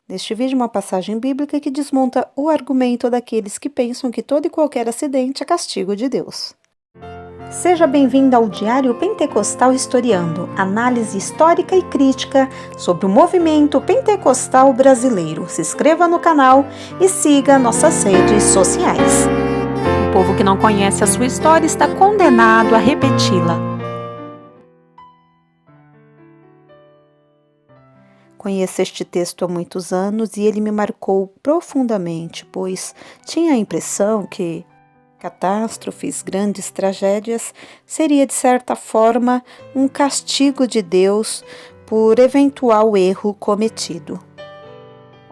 Neste vídeo, uma passagem bíblica que desmonta o argumento daqueles que pensam que todo e qualquer acidente é castigo de Deus. Seja bem-vindo ao Diário Pentecostal Historiando, análise histórica e crítica sobre o movimento pentecostal brasileiro. Se inscreva no canal e siga nossas redes sociais. O povo que não conhece a sua história está condenado a repeti-la. Conheço este texto há muitos anos e ele me marcou profundamente, pois tinha a impressão que catástrofes, grandes tragédias, seria de certa forma um castigo de Deus por eventual erro cometido.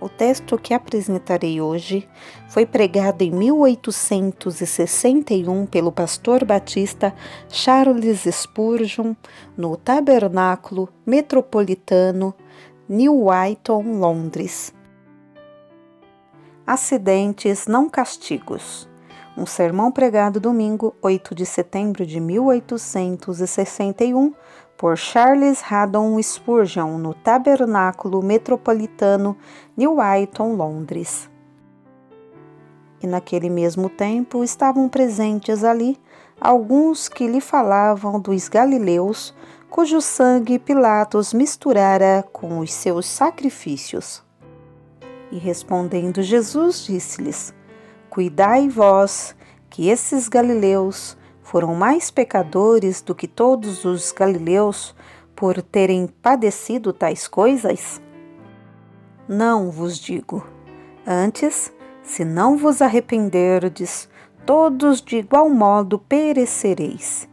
O texto que apresentarei hoje foi pregado em 1861 pelo pastor batista Charles Spurgeon no Tabernáculo Metropolitano New Whiton, Londres. Acidentes não castigos. Um sermão pregado domingo, 8 de setembro de 1861, por Charles Haddon Spurgeon, no Tabernáculo Metropolitano New Whiton, Londres. E naquele mesmo tempo estavam presentes ali alguns que lhe falavam dos galileus, cujo sangue Pilatos misturara com os seus sacrifícios. E respondendo Jesus, disse-lhes: Cuidai vós, que esses galileus foram mais pecadores do que todos os galileus por terem padecido tais coisas? Não vos digo. Antes, se não vos arrependerdes, todos de igual modo perecereis.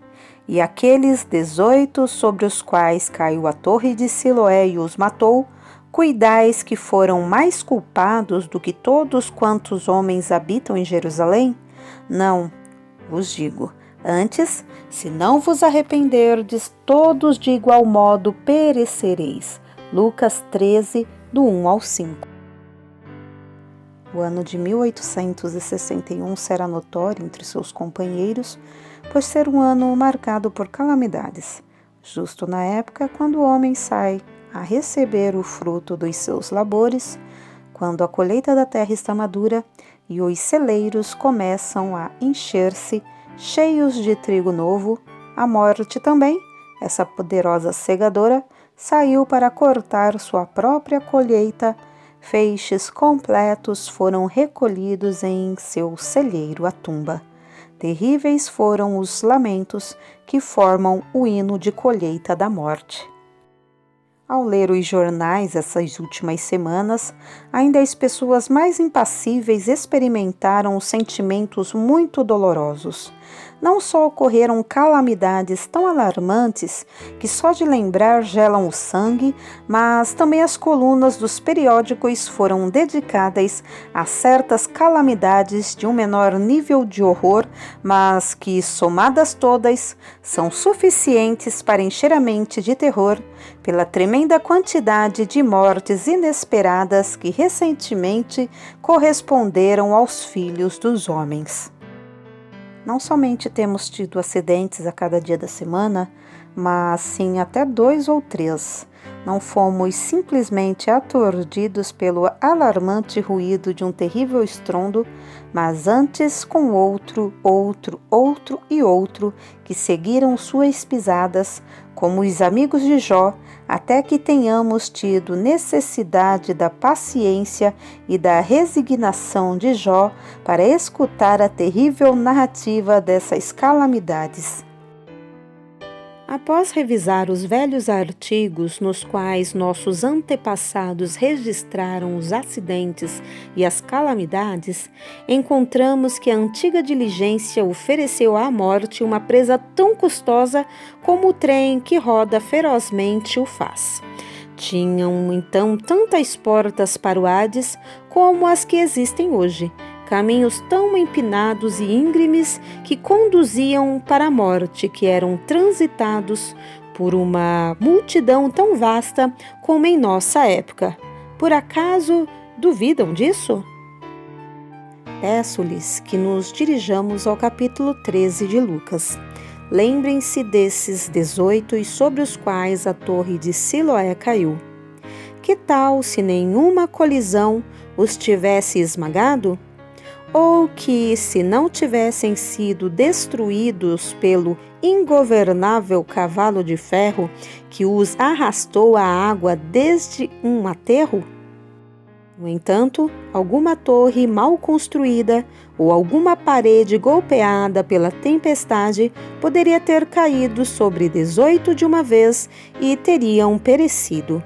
E aqueles 18 sobre os quais caiu a torre de Siloé e os matou, cuidais que foram mais culpados do que todos quantos homens habitam em Jerusalém? Não, vos digo. Antes, se não vos arrependerdes, todos de igual modo perecereis. Lucas 13, do 1 ao 5. O ano de 1861 será notório entre seus companheiros por ser um ano marcado por calamidades, justo na época quando o homem sai a receber o fruto dos seus labores, quando a colheita da terra está madura e os celeiros começam a encher-se, cheios de trigo novo. A morte também, essa poderosa segadora, saiu para cortar sua própria colheita. Feixes completos foram recolhidos em seu celeiro, a tumba. Terríveis foram os lamentos que formam o hino de colheita da morte. Ao ler os jornais essas últimas semanas, ainda as pessoas mais impassíveis experimentaram sentimentos muito dolorosos. Não só ocorreram calamidades tão alarmantes que só de lembrar gelam o sangue, mas também as colunas dos periódicos foram dedicadas a certas calamidades de um menor nível de horror, mas que, somadas todas, são suficientes para encher a mente de terror pela tremenda quantidade de mortes inesperadas que recentemente corresponderam aos filhos dos homens. Não somente temos tido acidentes a cada dia da semana, mas sim até 2 ou 3. Não fomos simplesmente aturdidos pelo alarmante ruído de um terrível estrondo, mas antes com outro e outro que seguiram suas pisadas, como os amigos de Jó, até que tenhamos tido necessidade da paciência e da resignação de Jó para escutar a terrível narrativa dessas calamidades. Após revisar os velhos artigos nos quais nossos antepassados registraram os acidentes e as calamidades, encontramos que a antiga diligência ofereceu à morte uma presa tão custosa como o trem que roda ferozmente o faz. Tinham então tantas portas para o Hades como as que existem hoje, caminhos tão empinados e íngremes que conduziam para a morte, que eram transitados por uma multidão tão vasta como em nossa época. Por acaso duvidam disso? Peço-lhes que nos dirijamos ao capítulo 13 de Lucas. Lembrem-se desses 18 sobre os quais a torre de Siloé caiu. Que tal se nenhuma colisão os tivesse esmagado? Ou que, se não tivessem sido destruídos pelo ingovernável cavalo de ferro que os arrastou à água desde um aterro? No entanto, alguma torre mal construída ou alguma parede golpeada pela tempestade poderia ter caído sobre 18 de uma vez e teriam perecido.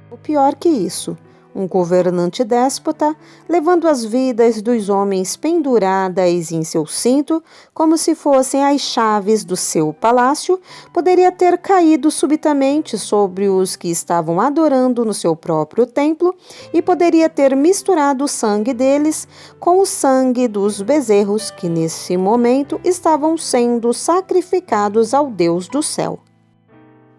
O pior que isso, um governante déspota, levando as vidas dos homens penduradas em seu cinto, como se fossem as chaves do seu palácio, poderia ter caído subitamente sobre os que estavam adorando no seu próprio templo e poderia ter misturado o sangue deles com o sangue dos bezerros que nesse momento estavam sendo sacrificados ao Deus do céu.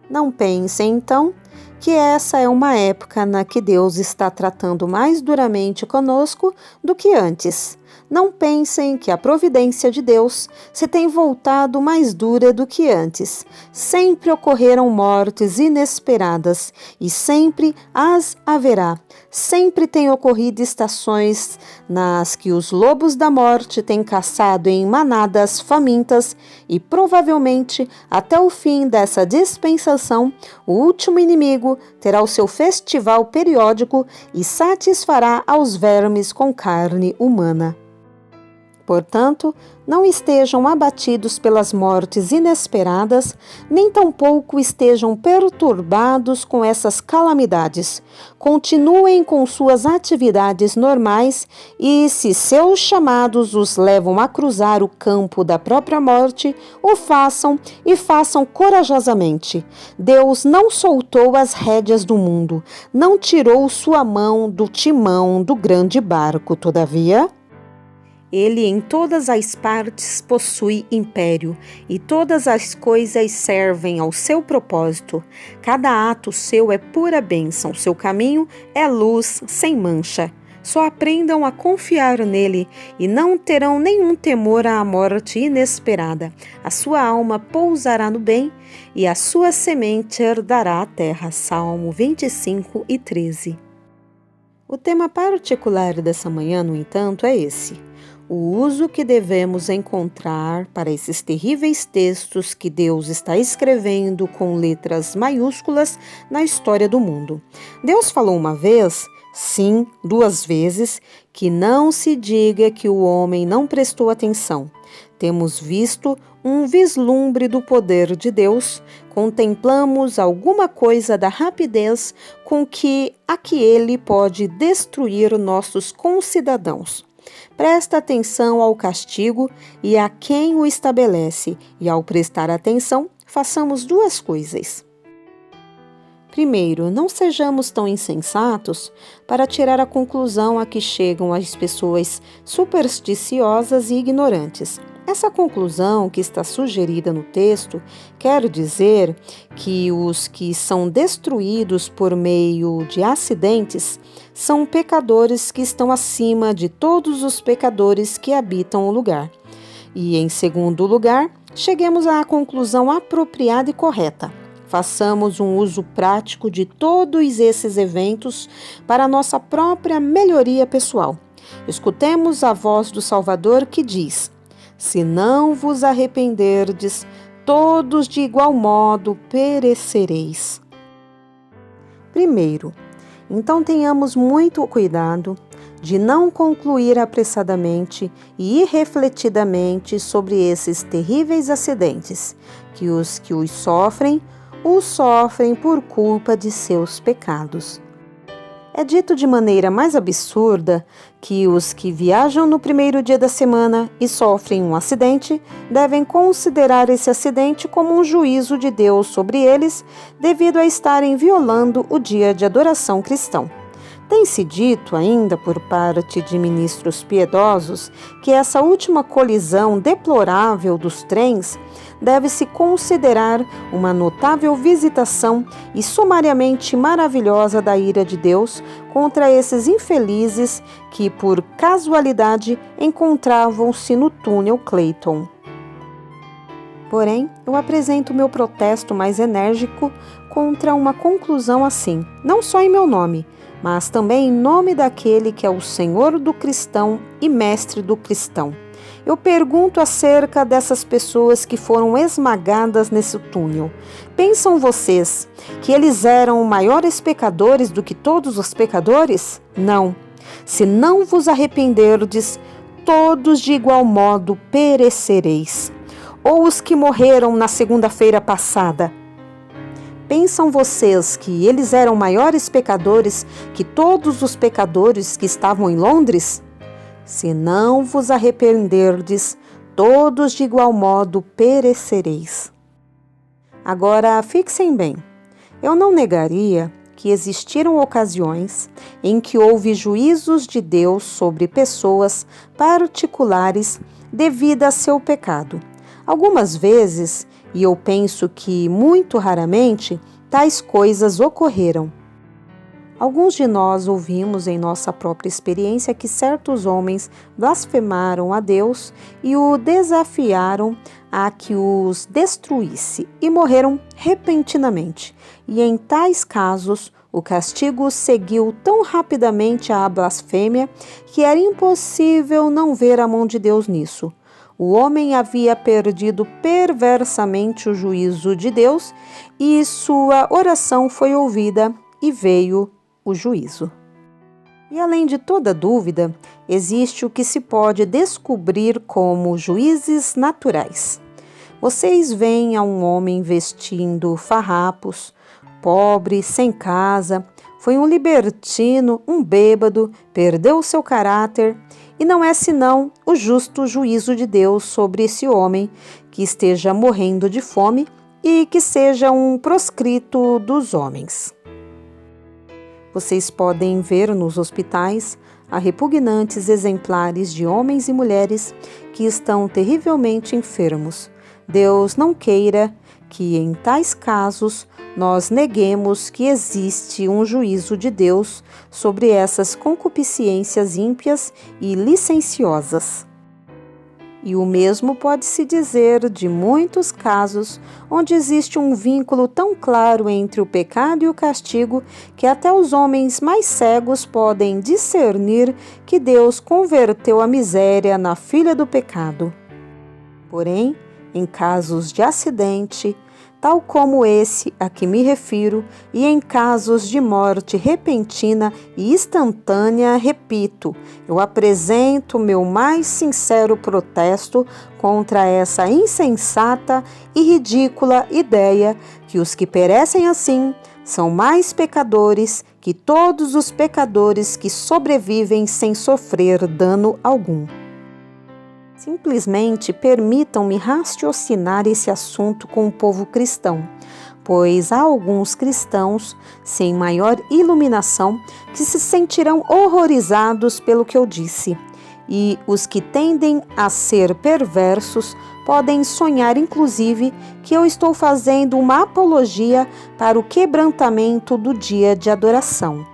Não pensem, então, que essa é uma época na que Deus está tratando mais duramente conosco do que antes. Não pensem que a providência de Deus se tem voltado mais dura do que antes. Sempre ocorreram mortes inesperadas e sempre as haverá. Sempre têm ocorrido estações nas que os lobos da morte têm caçado em manadas famintas e provavelmente até o fim dessa dispensação, o último inimigo terá o seu festival periódico e satisfará aos vermes com carne humana. Portanto, não estejam abatidos pelas mortes inesperadas, nem tampouco estejam perturbados com essas calamidades. Continuem com suas atividades normais e, se seus chamados os levam a cruzar o campo da própria morte, o façam e façam corajosamente. Deus não soltou as rédeas do mundo, não tirou sua mão do timão do grande barco, todavia. Ele em todas as partes possui império, e todas as coisas servem ao seu propósito. Cada ato seu é pura bênção, seu caminho é luz sem mancha. Só aprendam a confiar nele e não terão nenhum temor à morte inesperada. A sua alma pousará no bem e a sua semente herdará a terra. Salmo 25:13. O tema particular dessa manhã, no entanto, é esse: o uso que devemos encontrar para esses terríveis textos que Deus está escrevendo com letras maiúsculas na história do mundo. Deus falou uma vez, sim, 2 vezes, que não se diga que o homem não prestou atenção. Temos visto um vislumbre do poder de Deus, contemplamos alguma coisa da rapidez com que ele pode destruir nossos concidadãos. Presta atenção ao castigo e a quem o estabelece, e ao prestar atenção, façamos 2 coisas. Primeiro, não sejamos tão insensatos para tirar a conclusão a que chegam as pessoas supersticiosas e ignorantes. Essa conclusão que está sugerida no texto quer dizer que os que são destruídos por meio de acidentes são pecadores que estão acima de todos os pecadores que habitam o lugar. E, em segundo lugar, cheguemos à conclusão apropriada e correta. Façamos um uso prático de todos esses eventos para a nossa própria melhoria pessoal. Escutemos a voz do Salvador que diz: se não vos arrependerdes, todos de igual modo perecereis. Primeiro, então tenhamos muito cuidado de não concluir apressadamente e irrefletidamente sobre esses terríveis acidentes, que os sofrem por culpa de seus pecados. É dito de maneira mais absurda que os que viajam no primeiro dia da semana e sofrem um acidente devem considerar esse acidente como um juízo de Deus sobre eles, devido a estarem violando o dia de adoração cristão. Tem-se dito ainda por parte de ministros piedosos que essa última colisão deplorável dos trens deve-se considerar uma notável visitação e sumariamente maravilhosa da ira de Deus contra esses infelizes que, por casualidade, encontravam-se no túnel Clayton. Porém, eu apresento meu protesto mais enérgico contra uma conclusão assim, não só em meu nome, mas também em nome daquele que é o Senhor do cristão e mestre do cristão. Eu pergunto acerca dessas pessoas que foram esmagadas nesse túnel. Pensam vocês que eles eram maiores pecadores do que todos os pecadores? Não. Se não vos arrependerdes, todos de igual modo perecereis. Ou os que morreram na segunda-feira passada. Pensam vocês que eles eram maiores pecadores que todos os pecadores que estavam em Londres? Se não vos arrependerdes, todos de igual modo perecereis. Agora, fixem bem, eu não negaria que existiram ocasiões em que houve juízos de Deus sobre pessoas particulares devido a seu pecado. Algumas vezes, e eu penso que muito raramente, tais coisas ocorreram. Alguns de nós ouvimos em nossa própria experiência que certos homens blasfemaram a Deus e o desafiaram a que os destruísse e morreram repentinamente. E em tais casos, o castigo seguiu tão rapidamente à blasfêmia que era impossível não ver a mão de Deus nisso. O homem havia perdido perversamente o juízo de Deus e sua oração foi ouvida e veio o juízo. E além de toda dúvida, existe o que se pode descobrir como juízes naturais. Vocês veem a um homem vestindo farrapos, pobre, sem casa, foi um libertino, um bêbado, perdeu o seu caráter, e não é senão o justo juízo de Deus sobre esse homem que esteja morrendo de fome e que seja um proscrito dos homens. Vocês podem ver nos hospitais há repugnantes exemplares de homens e mulheres que estão terrivelmente enfermos. Deus não queira que, em tais casos, nós neguemos que existe um juízo de Deus sobre essas concupiscências ímpias e licenciosas. E o mesmo pode-se dizer de muitos casos onde existe um vínculo tão claro entre o pecado e o castigo que até os homens mais cegos podem discernir que Deus converteu a miséria na filha do pecado. Porém, em casos de acidente, tal como esse a que me refiro, e em casos de morte repentina e instantânea, repito, eu apresento meu mais sincero protesto contra essa insensata e ridícula ideia que os que perecem assim são mais pecadores que todos os pecadores que sobrevivem sem sofrer dano algum. Simplesmente permitam-me raciocinar esse assunto com o povo cristão, pois há alguns cristãos sem maior iluminação que se sentirão horrorizados pelo que eu disse, e os que tendem a ser perversos podem sonhar inclusive que eu estou fazendo uma apologia para o quebrantamento do dia de adoração.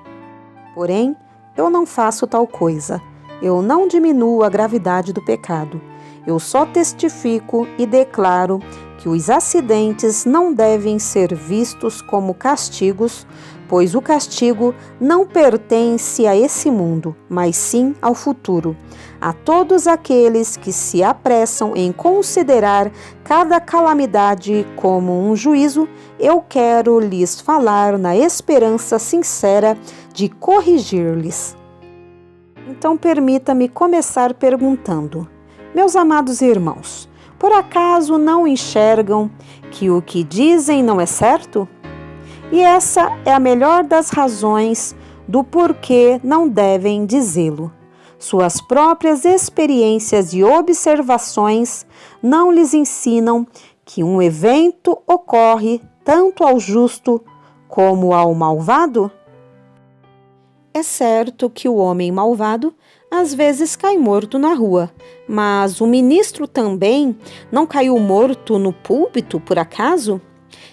Porém, eu não faço tal coisa. Eu não diminuo a gravidade do pecado. Eu só testifico e declaro que os acidentes não devem ser vistos como castigos, pois o castigo não pertence a esse mundo, mas sim ao futuro. A todos aqueles que se apressam em considerar cada calamidade como um juízo, eu quero lhes falar na esperança sincera de corrigir-lhes. Então permita-me começar perguntando: meus amados irmãos, por acaso não enxergam que o que dizem não é certo? E essa é a melhor das razões do porquê não devem dizê-lo. Suas próprias experiências e observações não lhes ensinam que um evento ocorre tanto ao justo como ao malvado? É certo que o homem malvado às vezes cai morto na rua, mas o ministro também não caiu morto no púlpito, por acaso?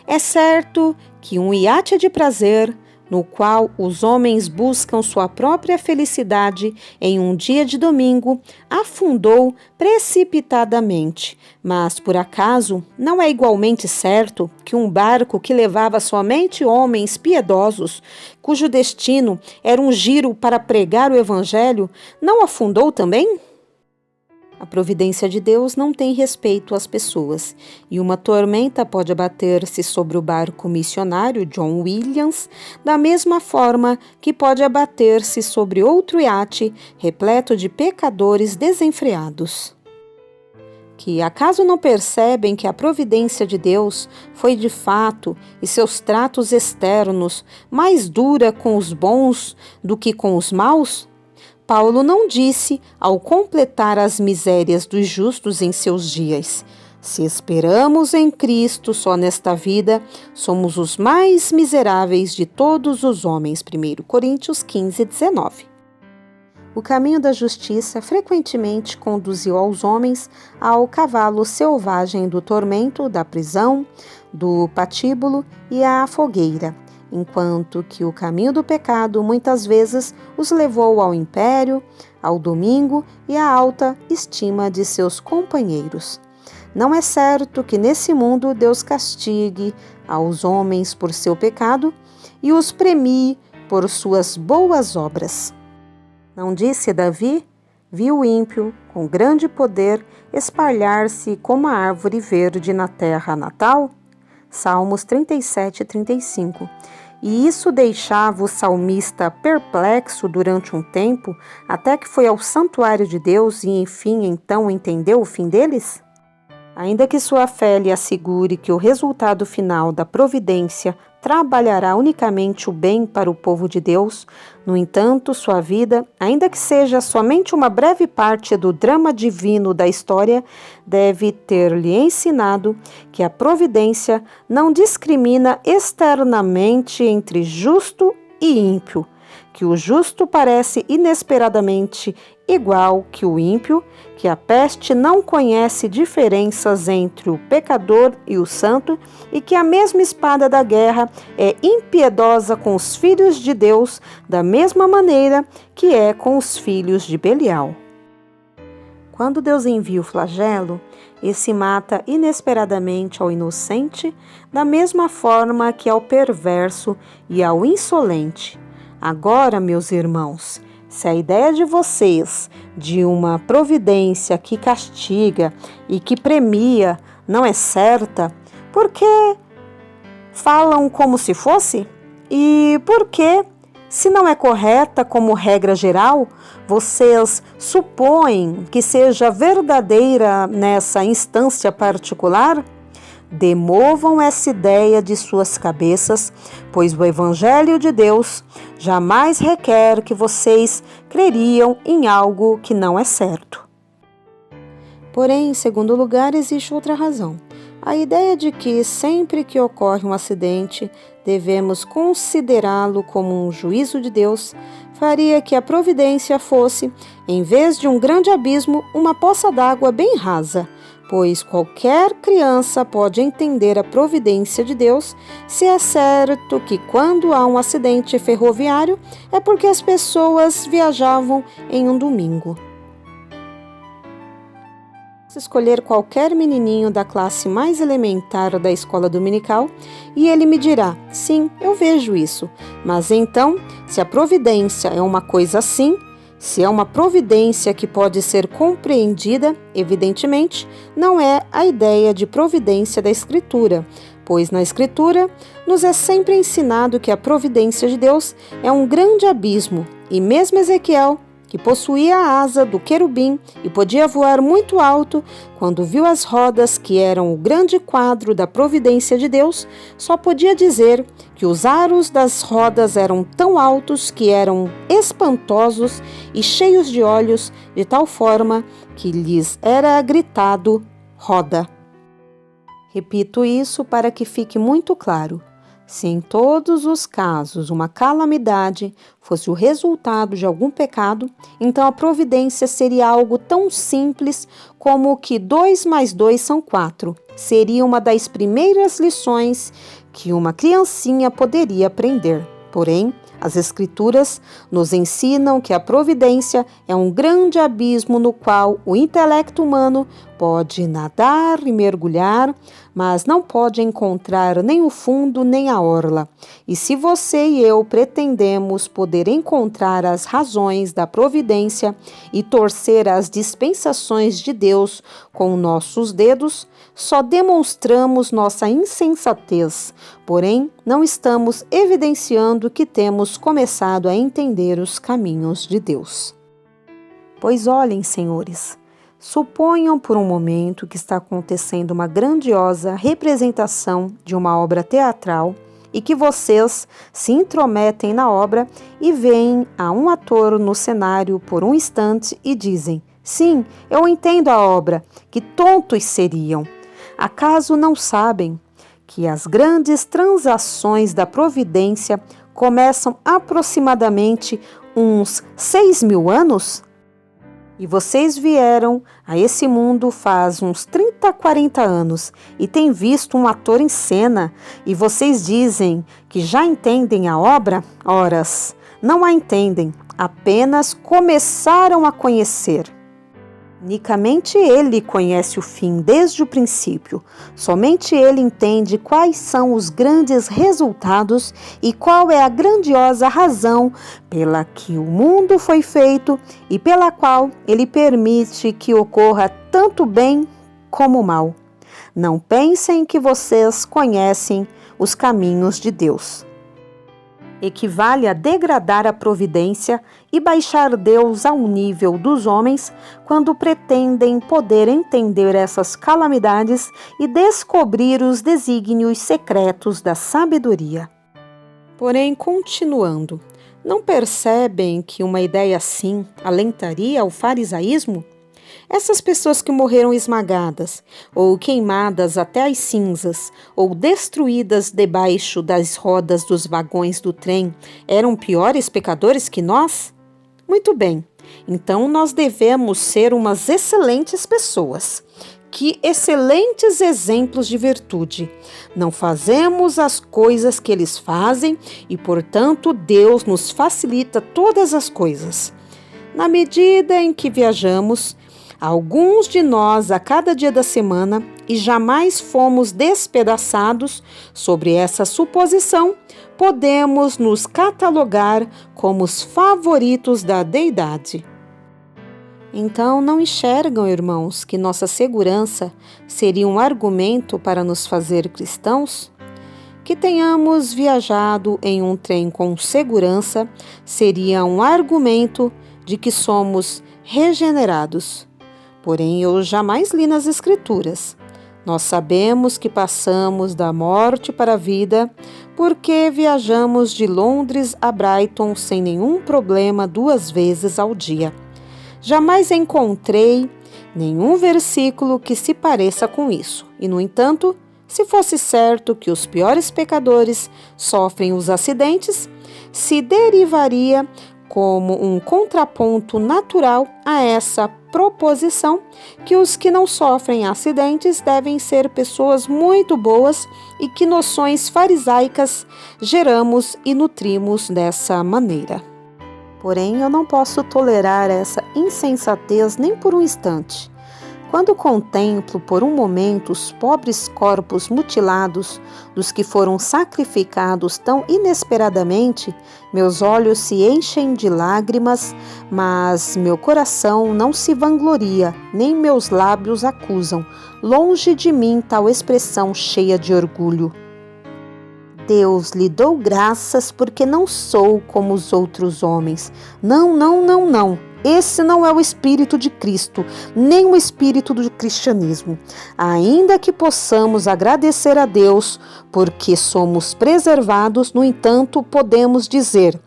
É certo que um iate de prazer no qual os homens buscam sua própria felicidade em um dia de domingo, afundou precipitadamente. Mas, por acaso, não é igualmente certo que um barco que levava somente homens piedosos, cujo destino era um giro para pregar o Evangelho, não afundou também? A providência de Deus não tem respeito às pessoas, e uma tormenta pode abater-se sobre o barco missionário John Williams, da mesma forma que pode abater-se sobre outro iate repleto de pecadores desenfreados. Que acaso não percebem que a providência de Deus foi de fato, e seus tratos externos, mais dura com os bons do que com os maus? Paulo não disse, ao completar as misérias dos justos em seus dias: se esperamos em Cristo só nesta vida, somos os mais miseráveis de todos os homens. 1 Coríntios 15, 19. O caminho da justiça frequentemente conduziu aos homens ao cavalo selvagem do tormento, da prisão, do patíbulo e à fogueira, enquanto que o caminho do pecado muitas vezes os levou ao império, ao domingo e à alta estima de seus companheiros. Não é certo que nesse mundo Deus castigue aos homens por seu pecado e os premie por suas boas obras. Não disse Davi? Vi o ímpio, com grande poder, espalhar-se como a árvore verde na terra natal? Salmos 37 e 35. E isso deixava o salmista perplexo durante um tempo, até que foi ao santuário de Deus e, enfim, então entendeu o fim deles? Ainda que sua fé lhe assegure que o resultado final da providência trabalhará unicamente o bem para o povo de Deus, no entanto, sua vida, ainda que seja somente uma breve parte do drama divino da história, deve ter-lhe ensinado que a providência não discrimina externamente entre justo e ímpio, que o justo parece inesperadamente igual que o ímpio, que a peste não conhece diferenças entre o pecador e o santo e que a mesma espada da guerra é impiedosa com os filhos de Deus da mesma maneira que é com os filhos de Belial. Quando Deus envia o flagelo, esse mata inesperadamente ao inocente da mesma forma que ao perverso e ao insolente. Agora, meus irmãos, se a ideia de vocês de uma providência que castiga e que premia não é certa, por que falam como se fosse? E por que, se não é correta como regra geral, vocês supõem que seja verdadeira nessa instância particular? Demovam essa ideia de suas cabeças, pois o Evangelho de Deus jamais requer que vocês creriam em algo que não é certo. Porém, em segundo lugar, existe outra razão. A ideia de que sempre que ocorre um acidente, devemos considerá-lo como um juízo de Deus, faria que a providência fosse, em vez de um grande abismo, uma poça d'água bem rasa, pois qualquer criança pode entender a providência de Deus se é certo que quando há um acidente ferroviário é porque as pessoas viajavam em um domingo. Se escolher qualquer menininho da classe mais elementar da escola dominical e ele me dirá, sim, eu vejo isso, mas então, se a providência é uma coisa assim, se é uma providência que pode ser compreendida, evidentemente, não é a ideia de providência da Escritura, pois na Escritura nos é sempre ensinado que a providência de Deus é um grande abismo, e mesmo Ezequiel, que possuía a asa do querubim e podia voar muito alto, quando viu as rodas que eram o grande quadro da providência de Deus, só podia dizer que os aros das rodas eram tão altos que eram espantosos e cheios de olhos, de tal forma que lhes era gritado: roda. Repito isso para que fique muito claro. Se em todos os casos uma calamidade fosse o resultado de algum pecado, então a providência seria algo tão simples como que 2 mais 2 são 4. Seria uma das primeiras lições que uma criancinha poderia aprender. Porém, as Escrituras nos ensinam que a providência é um grande abismo no qual o intelecto humano pode nadar e mergulhar, mas não pode encontrar nem o fundo nem a orla. E se você e eu pretendemos poder encontrar as razões da providência e torcer as dispensações de Deus com nossos dedos, só demonstramos nossa insensatez, porém não estamos evidenciando que temos começado a entender os caminhos de Deus. Pois olhem, senhores, suponham por um momento que está acontecendo uma grandiosa representação de uma obra teatral e que vocês se intrometem na obra e veem a um ator no cenário por um instante e dizem: sim, eu entendo a obra, que tontos seriam. Acaso não sabem que as grandes transações da providência começam aproximadamente uns 6.000 anos? E vocês vieram a esse mundo faz uns 30, 40 anos e têm visto um ator em cena e vocês dizem que já entendem a obra? Oras, não a entendem, apenas começaram a conhecer. Unicamente ele conhece o fim desde o princípio. Somente ele entende quais são os grandes resultados e qual é a grandiosa razão pela que o mundo foi feito e pela qual ele permite que ocorra tanto bem como mal. Não pensem que vocês conhecem os caminhos de Deus. Equivale a degradar a providência e baixar Deus ao nível dos homens quando pretendem poder entender essas calamidades e descobrir os desígnios secretos da sabedoria. Porém, continuando, não percebem que uma ideia assim alentaria o farisaísmo? Essas pessoas que morreram esmagadas, ou queimadas até as cinzas, ou destruídas debaixo das rodas dos vagões do trem, eram piores pecadores que nós? Muito bem, então nós devemos ser umas excelentes pessoas. Que excelentes exemplos de virtude! Não fazemos as coisas que eles fazem e, portanto, Deus nos facilita todas as coisas. Na medida em que viajamos, alguns de nós a cada dia da semana, e jamais fomos despedaçados, sobre essa suposição, podemos nos catalogar como os favoritos da deidade. Então, não enxergam, irmãos, que nossa segurança seria um argumento para nos fazer cristãos? Que tenhamos viajado em um trem com segurança seria um argumento de que somos regenerados. Porém, eu jamais li nas Escrituras. Nós sabemos que passamos da morte para a vida porque viajamos de Londres a Brighton sem nenhum problema 2 vezes ao dia. Jamais encontrei nenhum versículo que se pareça com isso. E, no entanto, se fosse certo que os piores pecadores sofrem os acidentes, se derivaria como um contraponto natural a essa proposição que os que não sofrem acidentes devem ser pessoas muito boas e que noções farisaicas geramos e nutrimos dessa maneira. Porém, eu não posso tolerar essa insensatez nem por um instante. Quando contemplo por um momento os pobres corpos mutilados dos que foram sacrificados tão inesperadamente, meus olhos se enchem de lágrimas, mas meu coração não se vangloria, nem meus lábios acusam. Longe de mim tal expressão cheia de orgulho. Deus, lhe dou graças porque não sou como os outros homens. Não. Esse não é o Espírito de Cristo, nem o Espírito do cristianismo. Ainda que possamos agradecer a Deus porque somos preservados, no entanto, podemos dizer: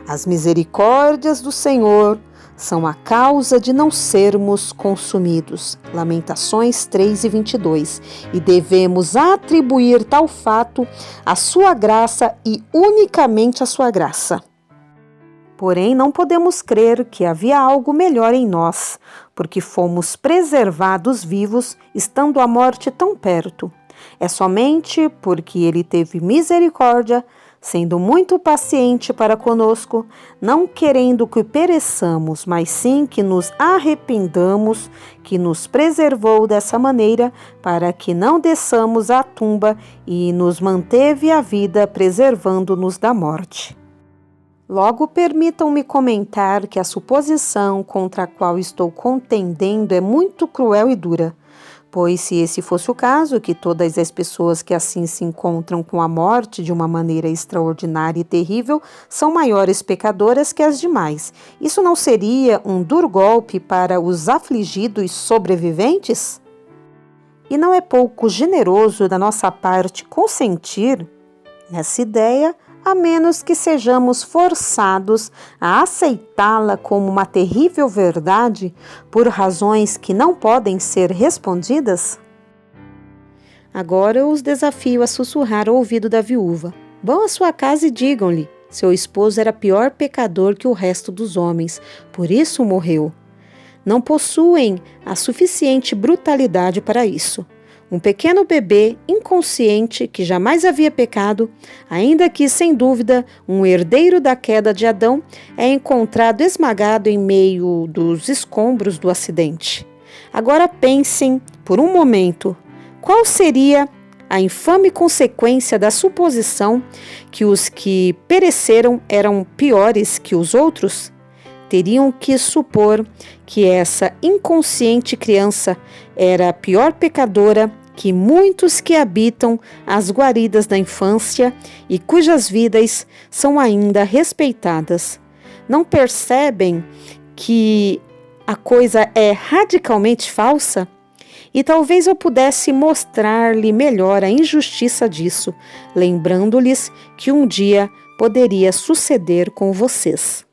as misericórdias do Senhor são a causa de não sermos consumidos. Lamentações 3:22. E devemos atribuir tal fato à sua graça e unicamente à sua graça. Porém, não podemos crer que havia algo melhor em nós, porque fomos preservados vivos, estando a morte tão perto. É somente porque Ele teve misericórdia, sendo muito paciente para conosco, não querendo que pereçamos, mas sim que nos arrependamos, que nos preservou dessa maneira, para que não desçamos à tumba e nos manteve a vida, preservando-nos da morte. Logo, permitam-me comentar que a suposição contra a qual estou contendendo é muito cruel e dura. Pois se esse fosse o caso, que todas as pessoas que assim se encontram com a morte de uma maneira extraordinária e terrível são maiores pecadoras que as demais, isso não seria um duro golpe para os afligidos sobreviventes? E não é pouco generoso da nossa parte consentir nessa ideia, a menos que sejamos forçados a aceitá-la como uma terrível verdade por razões que não podem ser respondidas? Agora eu os desafio a sussurrar ao ouvido da viúva. Vão à sua casa e digam-lhe: seu esposo era pior pecador que o resto dos homens, por isso morreu. Não possuem a suficiente brutalidade para isso. Um pequeno bebê inconsciente que jamais havia pecado, ainda que, sem dúvida, um herdeiro da queda de Adão, é encontrado esmagado em meio dos escombros do acidente. Agora pensem, por um momento, qual seria a infame consequência da suposição que os que pereceram eram piores que os outros? Teriam que supor que essa inconsciente criança era a pior pecadora que muitos que habitam as guaridas da infância e cujas vidas são ainda respeitadas. Não percebem que a coisa é radicalmente falsa? E talvez eu pudesse mostrar-lhe melhor a injustiça disso, lembrando-lhes que um dia poderia suceder com vocês.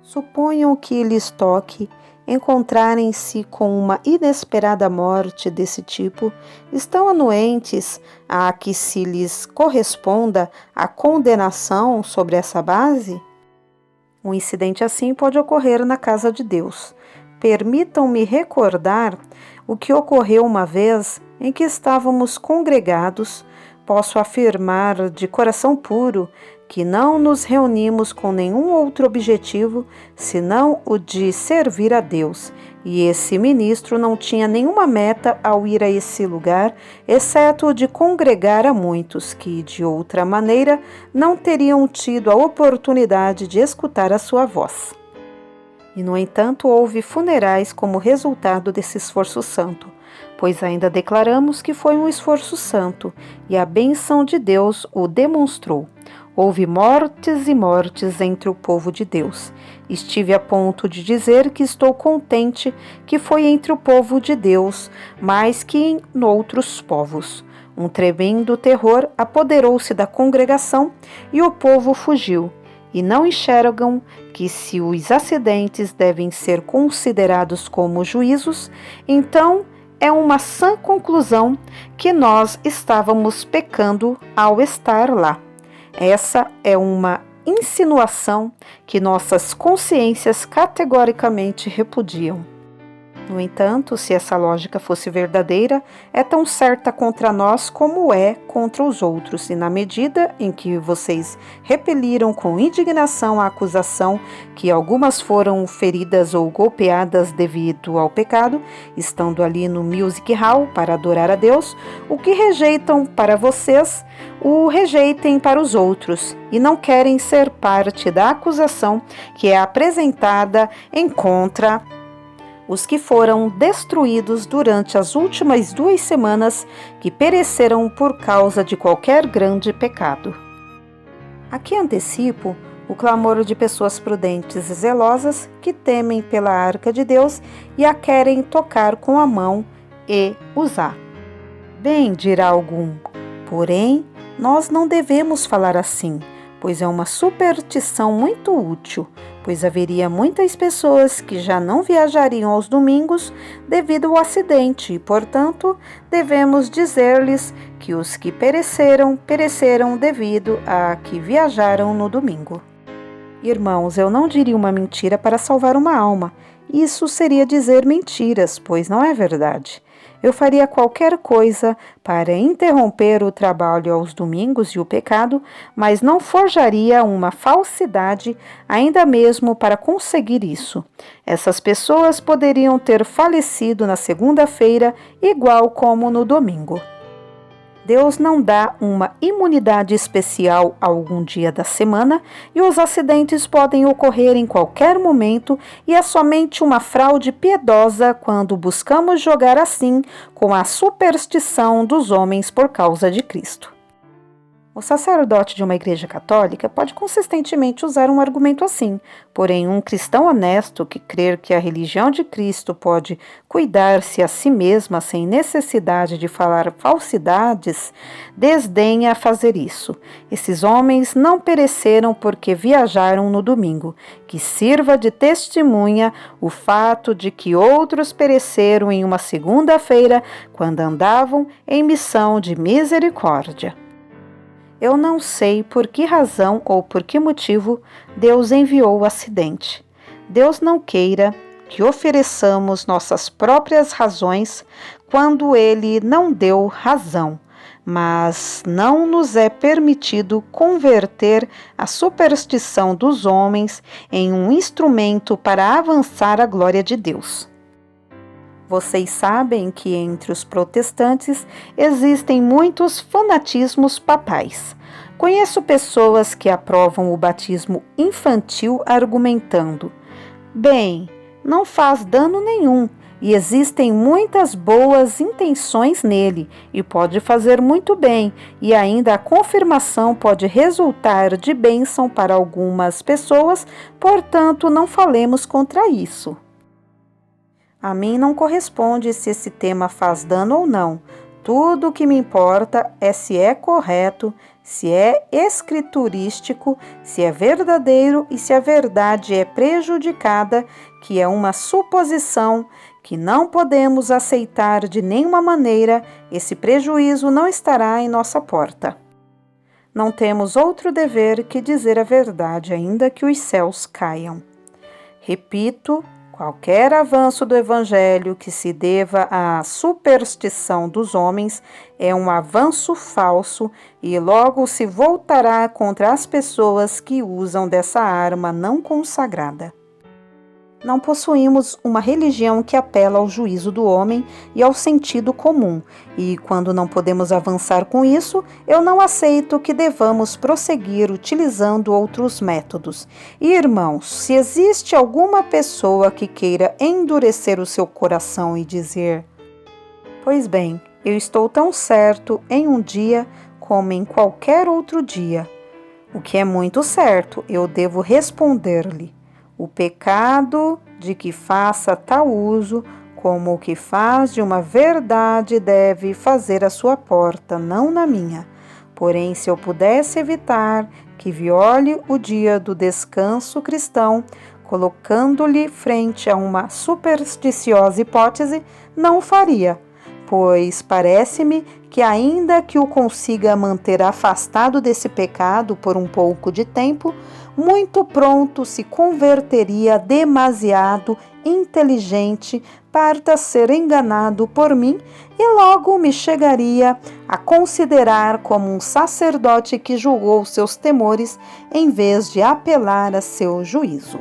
Suponham que lhes toque encontrarem-se com uma inesperada morte desse tipo, estão anuentes a que se lhes corresponda a condenação sobre essa base? Um incidente assim pode ocorrer na casa de Deus. Permitam-me recordar o que ocorreu uma vez em que estávamos congregados. Posso afirmar de coração puro que não nos reunimos com nenhum outro objetivo senão o de servir a Deus, e esse ministro não tinha nenhuma meta ao ir a esse lugar, exceto o de congregar a muitos que, de outra maneira, não teriam tido a oportunidade de escutar a sua voz. E, no entanto, houve funerais como resultado desse esforço santo, pois ainda declaramos que foi um esforço santo, e a bênção de Deus o demonstrou. Houve mortes e mortes entre o povo de Deus. Estive a ponto de dizer que estou contente que foi entre o povo de Deus, mais que em outros povos. Um tremendo terror apoderou-se da congregação e o povo fugiu. E não enxergam que, se os acidentes devem ser considerados como juízos, então é uma sã conclusão que nós estávamos pecando ao estar lá. Essa é uma insinuação que nossas consciências categoricamente repudiam. No entanto, se essa lógica fosse verdadeira, é tão certa contra nós como é contra os outros, e na medida em que vocês repeliram com indignação a acusação que algumas foram feridas ou golpeadas devido ao pecado, estando ali no music hall para adorar a Deus, o que rejeitam para vocês, o rejeitem para os outros, e não querem ser parte da acusação que é apresentada em contra os que foram destruídos durante as últimas 2 semanas, que pereceram por causa de qualquer grande pecado. Aqui antecipo o clamor de pessoas prudentes e zelosas que temem pela arca de Deus e a querem tocar com a mão e usar. Bem, dirá algum, porém, nós não devemos falar assim, pois é uma superstição muito útil, pois haveria muitas pessoas que já não viajariam aos domingos devido ao acidente e, portanto, devemos dizer-lhes que os que pereceram devido a que viajaram no domingo. Irmãos, eu não diria uma mentira para salvar uma alma. Isso seria dizer mentiras, pois não é verdade. Eu faria qualquer coisa para interromper o trabalho aos domingos e o pecado, mas não forjaria uma falsidade, ainda mesmo para conseguir isso. Essas pessoas poderiam ter falecido na segunda-feira, igual como no domingo. Deus não dá uma imunidade especial a algum dia da semana e os acidentes podem ocorrer em qualquer momento e é somente uma fraude piedosa quando buscamos jogar assim com a superstição dos homens por causa de Cristo. O sacerdote de uma igreja católica pode consistentemente usar um argumento assim, porém um cristão honesto que crer que a religião de Cristo pode cuidar-se a si mesma sem necessidade de falar falsidades, desdenha fazer isso. Esses homens não pereceram porque viajaram no domingo, que sirva de testemunha o fato de que outros pereceram em uma segunda-feira quando andavam em missão de misericórdia. Eu não sei por que razão ou por que motivo Deus enviou o acidente. Deus não queira que ofereçamos nossas próprias razões quando Ele não deu razão, mas não nos é permitido converter a superstição dos homens em um instrumento para avançar a glória de Deus. Vocês sabem que entre os protestantes existem muitos fanatismos papais. Conheço pessoas que aprovam o batismo infantil argumentando: bem, não faz dano nenhum e existem muitas boas intenções nele e pode fazer muito bem e ainda a confirmação pode resultar de bênção para algumas pessoas, portanto não falemos contra isso. A mim não corresponde se esse tema faz dano ou não. Tudo o que me importa é se é correto, se é escriturístico, se é verdadeiro e se a verdade é prejudicada, que é uma suposição que não podemos aceitar de nenhuma maneira. Esse prejuízo não estará em nossa porta. Não temos outro dever que dizer a verdade, ainda que os céus caiam. Repito, qualquer avanço do Evangelho que se deva à superstição dos homens é um avanço falso e logo se voltará contra as pessoas que usam dessa arma não consagrada. Não possuímos uma religião que apela ao juízo do homem e ao sentido comum, e quando não podemos avançar com isso, eu não aceito que devamos prosseguir utilizando outros métodos. E, irmãos, se existe alguma pessoa que queira endurecer o seu coração e dizer: pois bem, eu estou tão certo em um dia como em qualquer outro dia, o que é muito certo, eu devo responder-lhe: o pecado de que faça tal uso, como o que faz de uma verdade, deve fazer a sua porta, não na minha. Porém, se eu pudesse evitar que viole o dia do descanso cristão, colocando-lhe frente a uma supersticiosa hipótese, não o faria, pois parece-me que ainda que o consiga manter afastado desse pecado por um pouco de tempo, muito pronto se converteria demasiado inteligente para ser enganado por mim e logo me chegaria a considerar como um sacerdote que julgou seus temores em vez de apelar a seu juízo.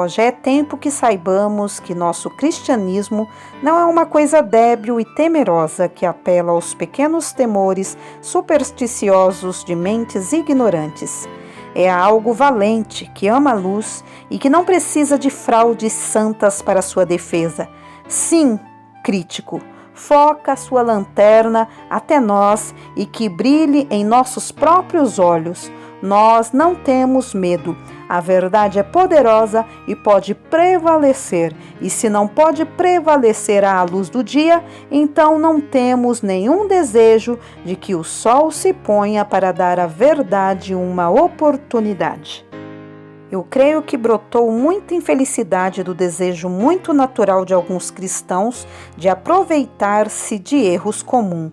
Já é tempo que saibamos que nosso cristianismo não é uma coisa débil e temerosa que apela aos pequenos temores supersticiosos de mentes ignorantes. É algo valente, que ama a luz e que não precisa de fraudes santas para sua defesa. Sim, crítico, foca a sua lanterna até nós e que brilhe em nossos próprios olhos. Nós não temos medo. A verdade é poderosa e pode prevalecer. E se não pode prevalecer à luz do dia, então não temos nenhum desejo de que o sol se ponha para dar à verdade uma oportunidade. Eu creio que brotou muita infelicidade do desejo muito natural de alguns cristãos de aproveitar-se de erros comuns.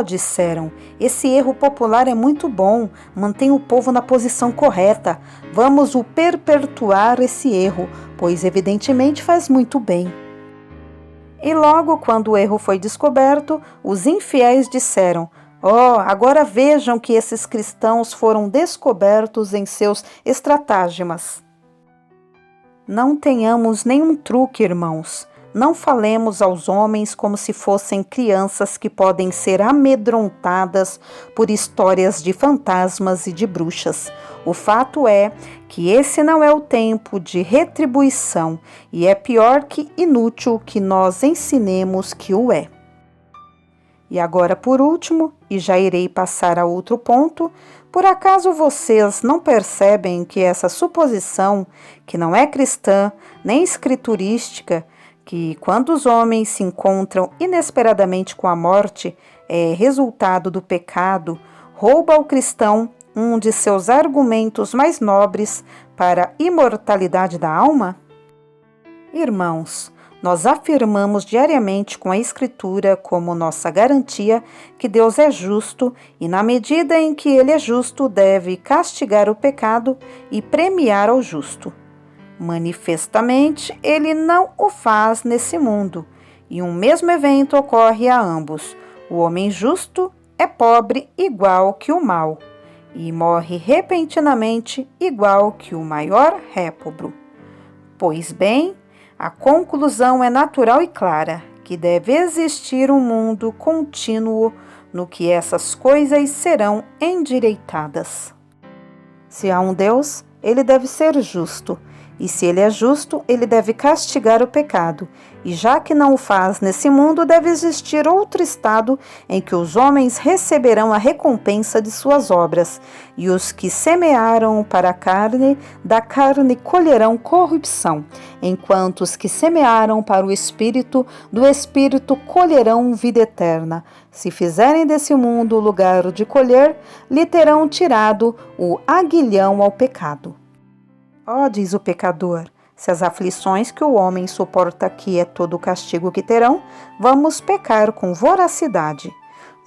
Disseram, esse erro popular é muito bom, mantém o povo na posição correta. Vamos o perpetuar esse erro, pois evidentemente faz muito bem. E logo quando o erro foi descoberto, os infiéis disseram: "Oh, agora vejam que esses cristãos foram descobertos em seus estratagemas." Não tenhamos nenhum truque, irmãos. Não falemos aos homens como se fossem crianças que podem ser amedrontadas por histórias de fantasmas e de bruxas. O fato é que esse não é o tempo de retribuição e é pior que inútil que nós ensinemos que o é. E agora, por último, e já irei passar a outro ponto, por acaso vocês não percebem que essa suposição, que não é cristã nem escriturística, que quando os homens se encontram inesperadamente com a morte, é resultado do pecado, rouba ao cristão um de seus argumentos mais nobres para a imortalidade da alma? Irmãos, nós afirmamos diariamente com a Escritura como nossa garantia que Deus é justo e, na medida em que Ele é justo, deve castigar o pecado e premiar ao justo. Manifestamente, Ele não o faz nesse mundo, e um mesmo evento ocorre a ambos. O homem justo é pobre igual que o mau, e morre repentinamente igual que o maior réprobo. Pois bem, a conclusão é natural e clara, que deve existir um mundo contínuo no que essas coisas serão endireitadas. Se há um Deus, Ele deve ser justo, e se Ele é justo, Ele deve castigar o pecado, e já que não o faz nesse mundo, deve existir outro estado em que os homens receberão a recompensa de suas obras, e os que semearam para a carne, da carne colherão corrupção, enquanto os que semearam para o Espírito, do Espírito colherão vida eterna. Se fizerem desse mundo lugar de colher, lhe terão tirado o aguilhão ao pecado. Ó, diz o pecador, se as aflições que o homem suporta aqui é todo o castigo que terão, vamos pecar com voracidade.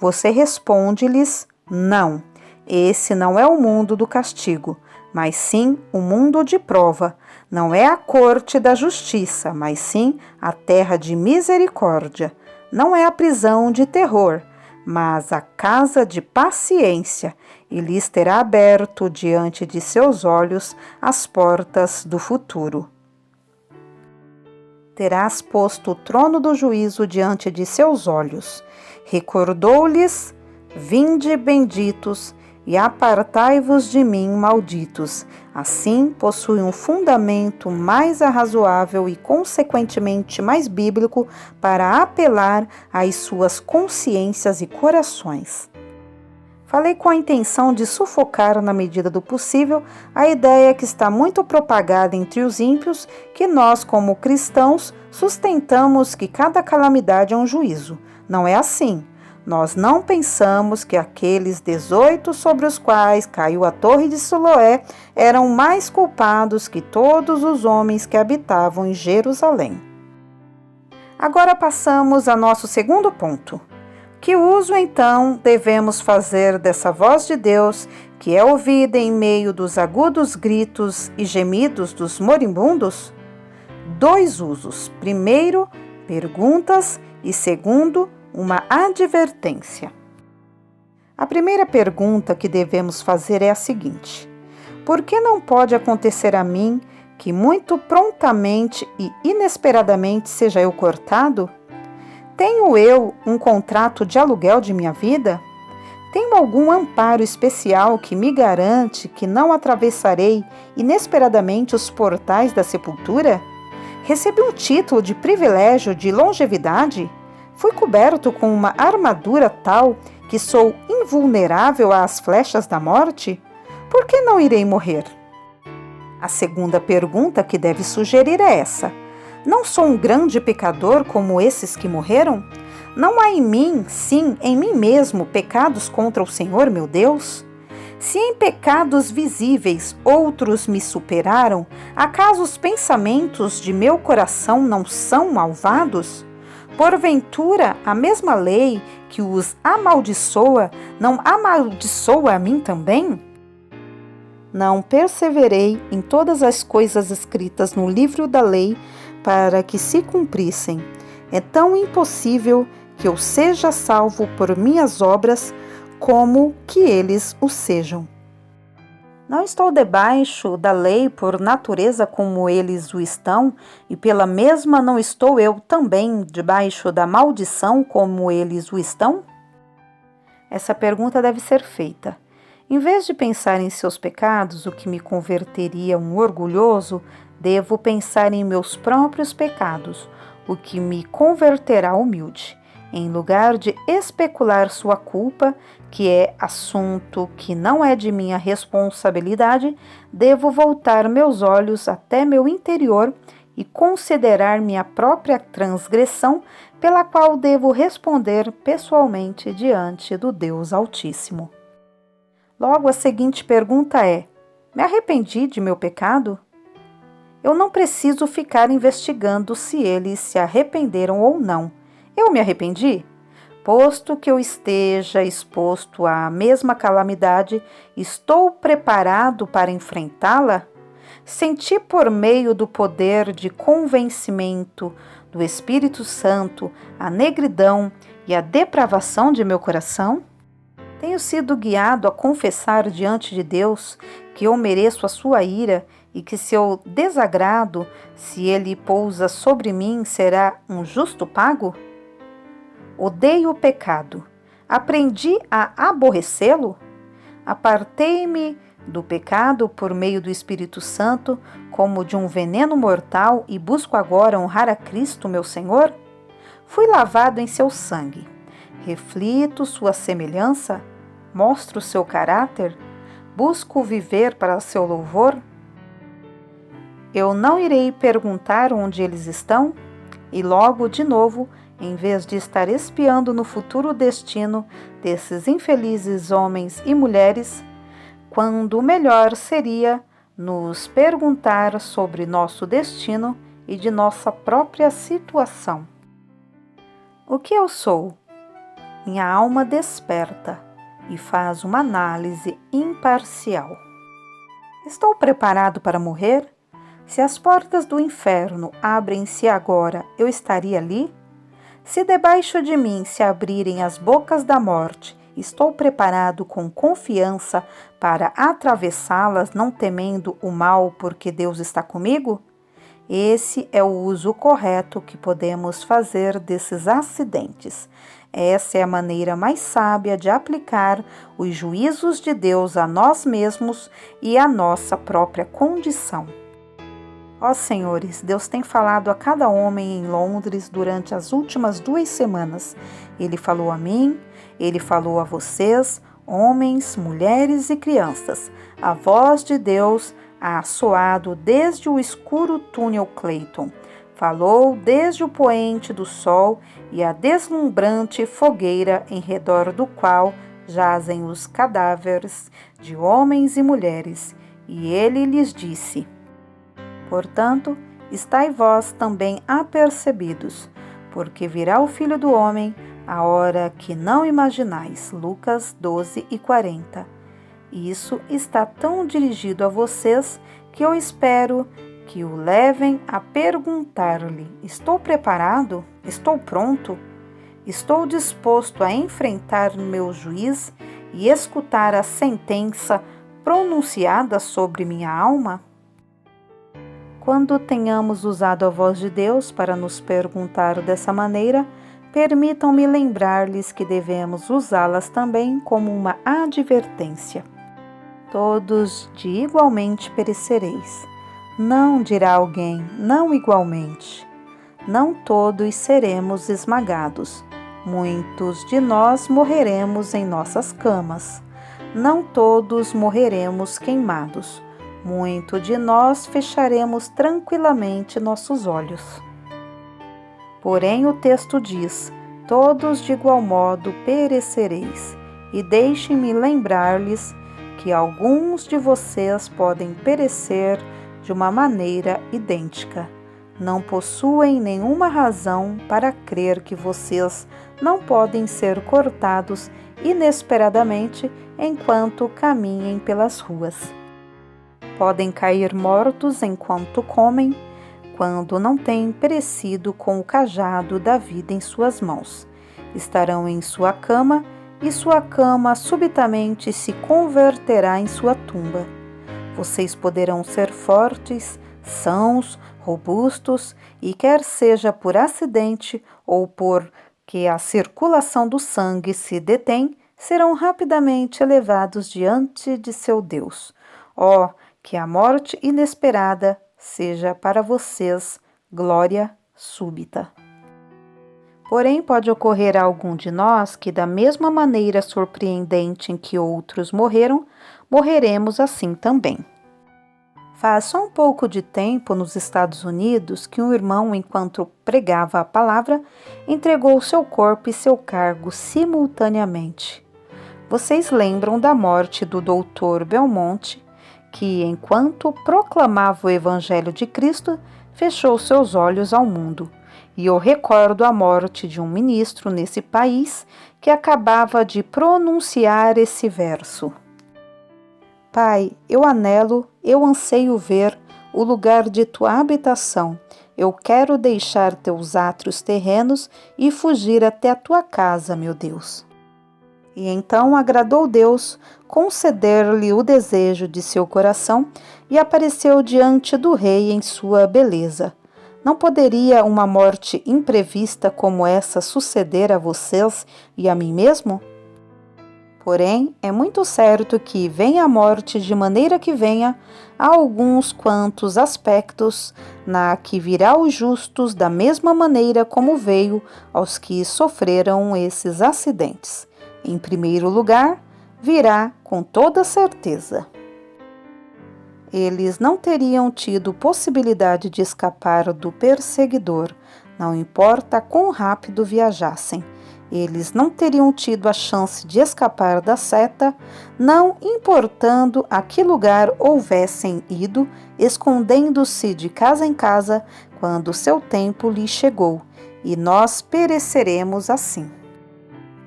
Você responde-lhes, não, esse não é o mundo do castigo, mas sim o mundo de prova. Não é a corte da justiça, mas sim a terra de misericórdia. Não é a prisão de terror, mas a casa de paciência, e lhes terá aberto diante de seus olhos as portas do futuro. Terás posto o trono do juízo diante de seus olhos. Recordou-lhes: vinde benditos, e apartai-vos de mim, malditos. Assim, possui um fundamento mais arrazoável e, consequentemente, mais bíblico para apelar às suas consciências e corações. Falei com a intenção de sufocar, na medida do possível, a ideia que está muito propagada entre os ímpios, que nós, como cristãos, sustentamos que cada calamidade é um juízo. Não é assim. Nós não pensamos que aqueles 18 sobre os quais caiu a torre de Siloé eram mais culpados que todos os homens que habitavam em Jerusalém. Agora passamos a nosso segundo ponto. Que uso, então, devemos fazer dessa voz de Deus, que é ouvida em meio dos agudos gritos e gemidos dos moribundos? 2 usos. Primeiro, perguntas, e segundo, uma advertência. A primeira pergunta que devemos fazer é a seguinte: por que não pode acontecer a mim que muito prontamente e inesperadamente seja eu cortado? Tenho eu um contrato de aluguel de minha vida? Tenho algum amparo especial que me garante que não atravessarei inesperadamente os portais da sepultura? Recebi um título de privilégio de longevidade? Fui coberto com uma armadura tal que sou invulnerável às flechas da morte? Por que não irei morrer? A segunda pergunta que deve sugerir é essa: não sou um grande pecador como esses que morreram? Não há em mim, sim, em mim mesmo, pecados contra o Senhor, meu Deus? Se em pecados visíveis outros me superaram, acaso os pensamentos de meu coração não são malvados? Porventura, a mesma lei que os amaldiçoa, não amaldiçoa a mim também? Não perseverei em todas as coisas escritas no livro da lei para que se cumprissem. É tão impossível que eu seja salvo por minhas obras, como que eles o sejam. Não estou debaixo da lei por natureza como eles o estão, e pela mesma não estou eu também debaixo da maldição como eles o estão? Essa pergunta deve ser feita. Em vez de pensar em seus pecados, o que me converteria um orgulhoso, devo pensar em meus próprios pecados, o que me converterá humilde. Em lugar de especular sua culpa, que é assunto que não é de minha responsabilidade, devo voltar meus olhos até meu interior e considerar minha própria transgressão, pela qual devo responder pessoalmente diante do Deus Altíssimo. Logo, a seguinte pergunta é: me arrependi de meu pecado? Eu não preciso ficar investigando se eles se arrependeram ou não. Eu me arrependi? Posto que eu esteja exposto à mesma calamidade, estou preparado para enfrentá-la? Senti por meio do poder de convencimento do Espírito Santo a negridão e a depravação de meu coração? Tenho sido guiado a confessar diante de Deus que eu mereço a sua ira e que seu desagrado, se ele pousa sobre mim, será um justo pago? Odeio o pecado. Aprendi a aborrecê-lo? Apartei-me do pecado por meio do Espírito Santo como de um veneno mortal e busco agora honrar a Cristo, meu Senhor? Fui lavado em seu sangue. Reflito sua semelhança? Mostro seu caráter? Busco viver para seu louvor? Eu não irei perguntar onde eles estão? E logo, de novo, em vez de estar espiando no futuro destino desses infelizes homens e mulheres, quando o melhor seria nos perguntar sobre nosso destino e de nossa própria situação. O que eu sou? Minha alma desperta e faz uma análise imparcial. Estou preparado para morrer? Se as portas do inferno abrem-se agora, eu estaria ali? Se debaixo de mim se abrirem as bocas da morte, estou preparado com confiança para atravessá-las, não temendo o mal, porque Deus está comigo? Esse é o uso correto que podemos fazer desses acidentes. Essa é a maneira mais sábia de aplicar os juízos de Deus a nós mesmos e à nossa própria condição. Ó senhores, Deus tem falado a cada homem em Londres durante as últimas 2 semanas. Ele falou a mim, ele falou a vocês, homens, mulheres e crianças. A voz de Deus ha soado desde o escuro túnel Clayton. Falou desde o poente do sol e a deslumbrante fogueira em redor do qual jazem os cadáveres de homens e mulheres. E ele lhes disse: portanto, estai vós também apercebidos, porque virá o Filho do Homem a hora que não imaginais. Lucas 12:40. Isso está tão dirigido a vocês que eu espero que o levem a perguntar-lhe: estou preparado? Estou pronto? Estou disposto a enfrentar meu juiz e escutar a sentença pronunciada sobre minha alma? Quando tenhamos usado a voz de Deus para nos perguntar dessa maneira, permitam-me lembrar-lhes que devemos usá-las também como uma advertência. Todos de igualmente perecereis. Não, dirá alguém, não igualmente. Não todos seremos esmagados. Muitos de nós morreremos em nossas camas. Não todos morreremos queimados. Muito de nós fecharemos tranquilamente nossos olhos. Porém, o texto diz: todos de igual modo perecereis. E deixem-me lembrar-lhes que alguns de vocês podem perecer de uma maneira idêntica. Não possuem nenhuma razão para crer que vocês não podem ser cortados inesperadamente enquanto caminhem pelas ruas. Podem cair mortos enquanto comem, quando não têm perecido com o cajado da vida em suas mãos. Estarão em sua cama, e sua cama subitamente se converterá em sua tumba. Vocês poderão ser fortes, sãos, robustos, e quer seja por acidente ou porque a circulação do sangue se detém, serão rapidamente elevados diante de seu Deus. Oh, que a morte inesperada seja para vocês glória súbita. Porém, pode ocorrer a algum de nós que, da mesma maneira surpreendente em que outros morreram, morreremos assim também. Faz só um pouco de tempo, nos Estados Unidos, que um irmão, enquanto pregava a palavra, entregou seu corpo e seu cargo simultaneamente. Vocês lembram da morte do Dr. Belmonte, que, enquanto proclamava o Evangelho de Cristo, fechou seus olhos ao mundo. E eu recordo a morte de um ministro nesse país que acabava de pronunciar esse verso. Pai, eu anelo, eu anseio ver o lugar de tua habitação. Eu quero deixar teus átrios terrenos e fugir até a tua casa, meu Deus. E então agradou Deus conceder-lhe o desejo de seu coração e apareceu diante do rei em sua beleza. Não poderia uma morte imprevista como essa suceder a vocês e a mim mesmo? Porém, é muito certo que, venha a morte de maneira que venha, há alguns quantos aspectos na que virá os justos da mesma maneira como veio aos que sofreram esses acidentes. Em primeiro lugar, virá com toda certeza. Eles não teriam tido possibilidade de escapar do perseguidor, não importa quão rápido viajassem. Eles não teriam tido a chance de escapar da seta, não importando a que lugar houvessem ido, escondendo-se de casa em casa quando seu tempo lhe chegou, e nós pereceremos assim.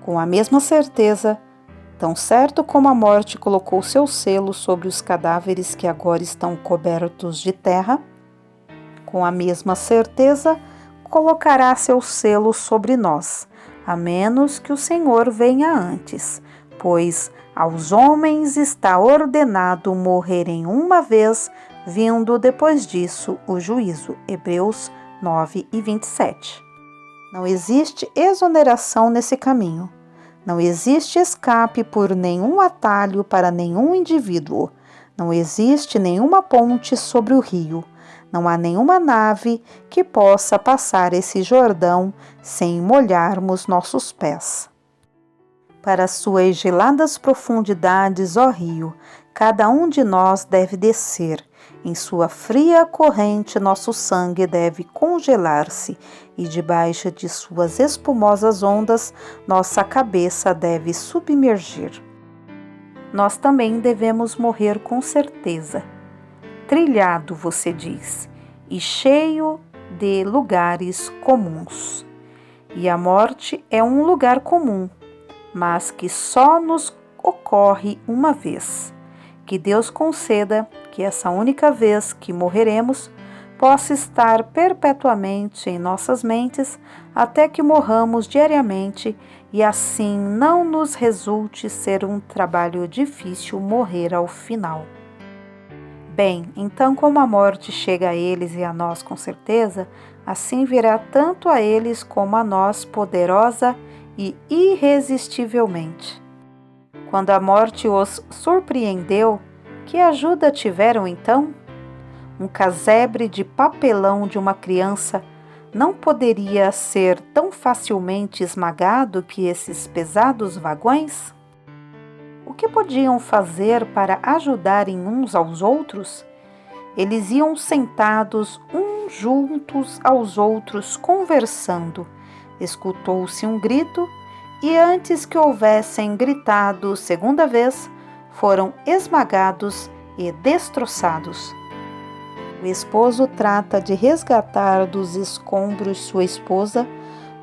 Com a mesma certeza, tão certo como a morte colocou seu selo sobre os cadáveres que agora estão cobertos de terra, com a mesma certeza colocará seu selo sobre nós, a menos que o Senhor venha antes, pois aos homens está ordenado morrerem uma vez, vindo depois disso o juízo. Hebreus 9:27. Não existe exoneração nesse caminho. Não existe escape por nenhum atalho para nenhum indivíduo. Não existe nenhuma ponte sobre o rio. Não há nenhuma nave que possa passar esse Jordão sem molharmos nossos pés. Para suas geladas profundidades, ó rio, cada um de nós deve descer. Em sua fria corrente, nosso sangue deve congelar-se, e debaixo de suas espumosas ondas, nossa cabeça deve submergir. Nós também devemos morrer com certeza. Trilhado, você diz, e cheio de lugares comuns. E a morte é um lugar comum, mas que só nos ocorre uma vez. Que Deus conceda que essa única vez que morreremos possa estar perpetuamente em nossas mentes até que morramos diariamente e assim não nos resulte ser um trabalho difícil morrer ao final. Bem, então como a morte chega a eles e a nós com certeza, assim virá tanto a eles como a nós poderosa e irresistivelmente. Quando a morte os surpreendeu, que ajuda tiveram então? Um casebre de papelão de uma criança não poderia ser tão facilmente esmagado que esses pesados vagões? O que podiam fazer para ajudarem uns aos outros? Eles iam sentados uns juntos aos outros conversando. Escutou-se um grito e antes que houvessem gritado segunda vez, foram esmagados e destroçados. O esposo trata de resgatar dos escombros sua esposa,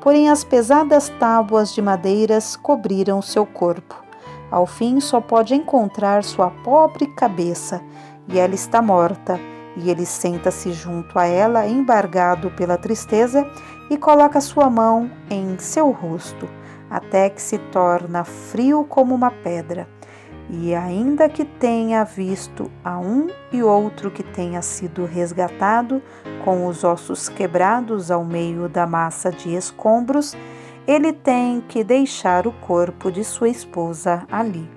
porém as pesadas tábuas de madeiras cobriram seu corpo. Ao fim só pode encontrar sua pobre cabeça, e ela está morta, e ele senta-se junto a ela, embargado pela tristeza, e coloca sua mão em seu rosto, até que se torna frio como uma pedra. E ainda que tenha visto a um e outro que tenha sido resgatado, com os ossos quebrados ao meio da massa de escombros, ele tem que deixar o corpo de sua esposa ali.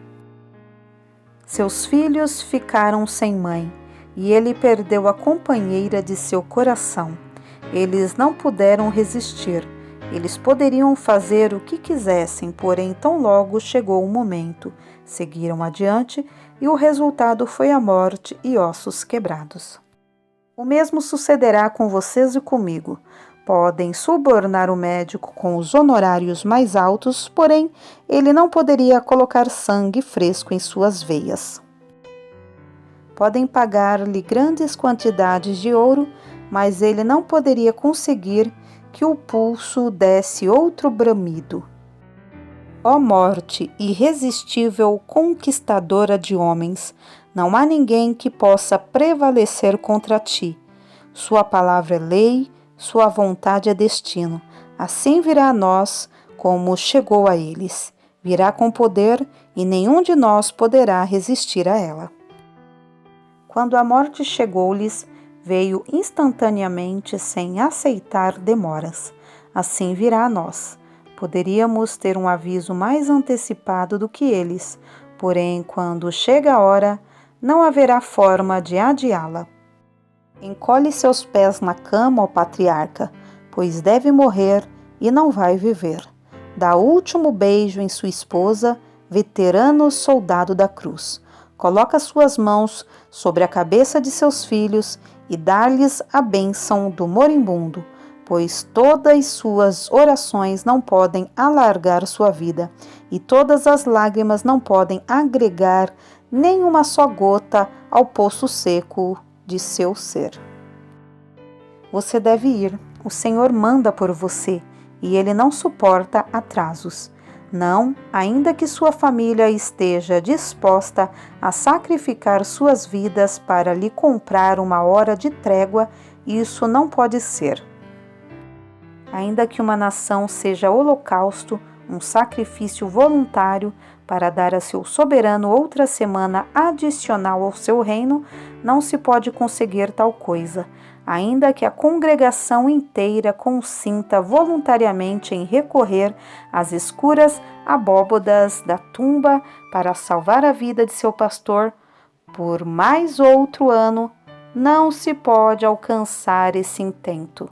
Seus filhos ficaram sem mãe, e ele perdeu a companheira de seu coração. Eles não puderam resistir. Eles poderiam fazer o que quisessem, porém tão logo chegou o momento. Seguiram adiante e o resultado foi a morte e ossos quebrados. O mesmo sucederá com vocês e comigo. Podem subornar o médico com os honorários mais altos, porém ele não poderia colocar sangue fresco em suas veias. Podem pagar-lhe grandes quantidades de ouro, mas ele não poderia conseguir que o pulso desse outro bramido. Ó morte, irresistível conquistadora de homens, não há ninguém que possa prevalecer contra ti. Sua palavra é lei, sua vontade é destino. Assim virá a nós, como chegou a eles. Virá com poder, e nenhum de nós poderá resistir a ela. Quando a morte chegou-lhes, veio instantaneamente, sem aceitar demoras. Assim virá a nós. Poderíamos ter um aviso mais antecipado do que eles, porém, quando chega a hora, não haverá forma de adiá-la. Encolhe seus pés na cama, ó patriarca, pois deve morrer e não vai viver. Dá último beijo em sua esposa, veterano soldado da cruz. Coloca suas mãos sobre a cabeça de seus filhos e dá-lhes a bênção do moribundo, pois todas suas orações não podem alargar sua vida, e todas as lágrimas não podem agregar nem uma só gota ao poço seco de seu ser. Você deve ir, o Senhor manda por você, e Ele não suporta atrasos. Não, ainda que sua família esteja disposta a sacrificar suas vidas para lhe comprar uma hora de trégua, isso não pode ser. Ainda que uma nação seja holocausto, um sacrifício voluntário para dar a seu soberano outra semana adicional ao seu reino, não se pode conseguir tal coisa, ainda que a congregação inteira consinta voluntariamente em recorrer às escuras abóbodas da tumba para salvar a vida de seu pastor, por mais outro ano, não se pode alcançar esse intento.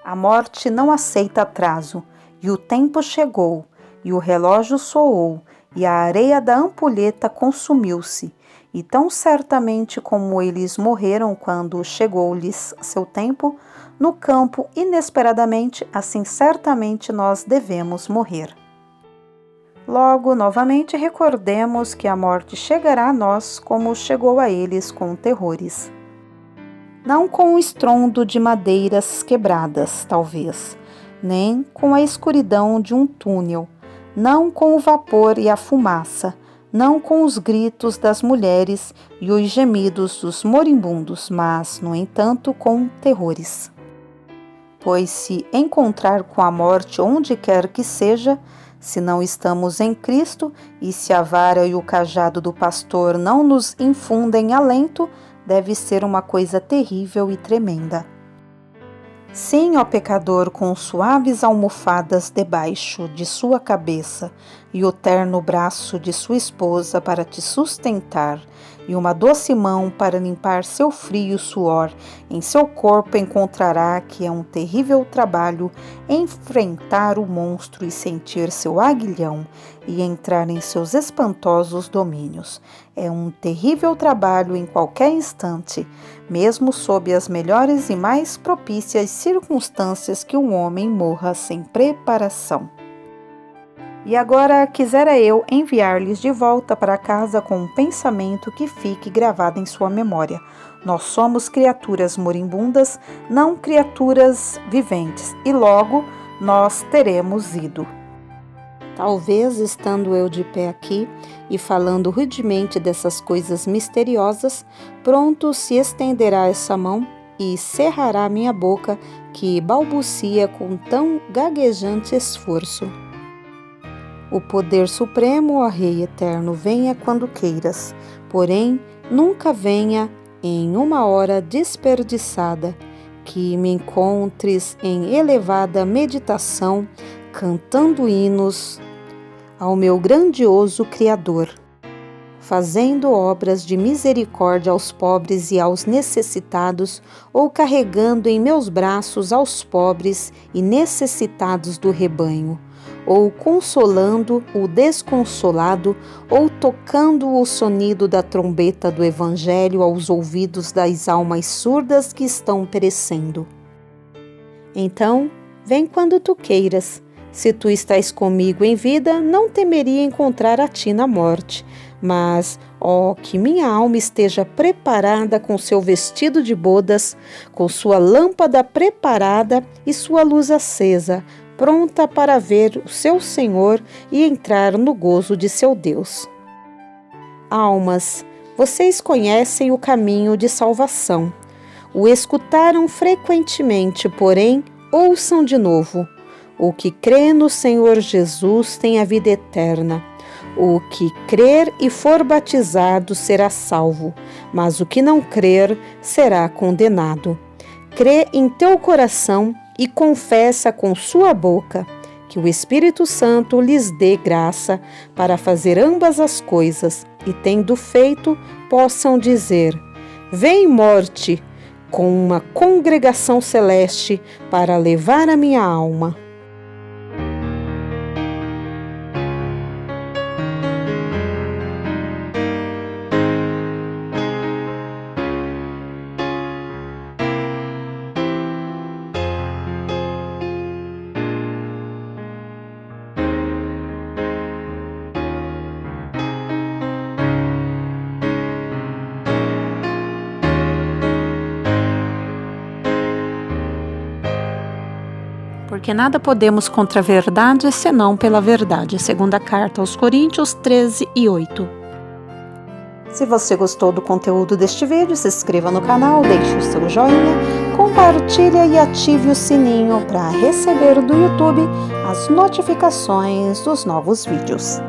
A morte não aceita atraso, e o tempo chegou, e o relógio soou, e a areia da ampulheta consumiu-se, e tão certamente como eles morreram quando chegou-lhes seu tempo, no campo inesperadamente, assim certamente nós devemos morrer. Logo, novamente, recordemos que a morte chegará a nós como chegou a eles com terrores. Não com o estrondo de madeiras quebradas, talvez, nem com a escuridão de um túnel, não com o vapor e a fumaça, não com os gritos das mulheres e os gemidos dos moribundos, mas, no entanto, com terrores. Pois se encontrar com a morte onde quer que seja, se não estamos em Cristo e se a vara e o cajado do pastor não nos infundem alento, deve ser uma coisa terrível e tremenda. Sim, ó pecador, com suaves almofadas debaixo de sua cabeça e o terno braço de sua esposa para te sustentar e uma doce mão para limpar seu frio suor, em seu corpo encontrará que é um terrível trabalho enfrentar o monstro e sentir seu aguilhão e entrar em seus espantosos domínios. É um terrível trabalho em qualquer instante, mesmo sob as melhores e mais propícias circunstâncias que um homem morra sem preparação. E agora quisera eu enviar-lhes de volta para casa com um pensamento que fique gravado em sua memória. Nós somos criaturas moribundas, não criaturas viventes, e logo nós teremos ido. Talvez, estando eu de pé aqui e falando rudemente dessas coisas misteriosas, pronto se estenderá essa mão e cerrará minha boca, que balbucia com tão gaguejante esforço. O poder supremo, ó Rei eterno, venha quando queiras, porém nunca venha em uma hora desperdiçada, que me encontres em elevada meditação, cantando hinos ao meu grandioso Criador, fazendo obras de misericórdia aos pobres e aos necessitados, ou carregando em meus braços aos pobres e necessitados do rebanho, ou consolando o desconsolado, ou tocando o sonido da trombeta do Evangelho aos ouvidos das almas surdas que estão perecendo. Então, vem quando tu queiras. Se tu estás comigo em vida, não temeria encontrar a ti na morte. Mas, ó, que minha alma esteja preparada com seu vestido de bodas, com sua lâmpada preparada e sua luz acesa, pronta para ver o seu Senhor e entrar no gozo de seu Deus. Almas, vocês conhecem o caminho de salvação. O escutaram frequentemente, porém, ouçam de novo. O que crê no Senhor Jesus tem a vida eterna. O que crer e for batizado será salvo, mas o que não crer será condenado. Crê em teu coração e confessa com sua boca, que o Espírito Santo lhes dê graça para fazer ambas as coisas, e tendo feito, possam dizer: vem morte, com uma congregação celeste para levar a minha alma. Porque nada podemos contra a verdade, senão pela verdade. Segunda carta aos Coríntios 13:8. Se você gostou do conteúdo deste vídeo, se inscreva no canal, deixe o seu joinha, compartilhe e ative o sininho para receber do YouTube as notificações dos novos vídeos.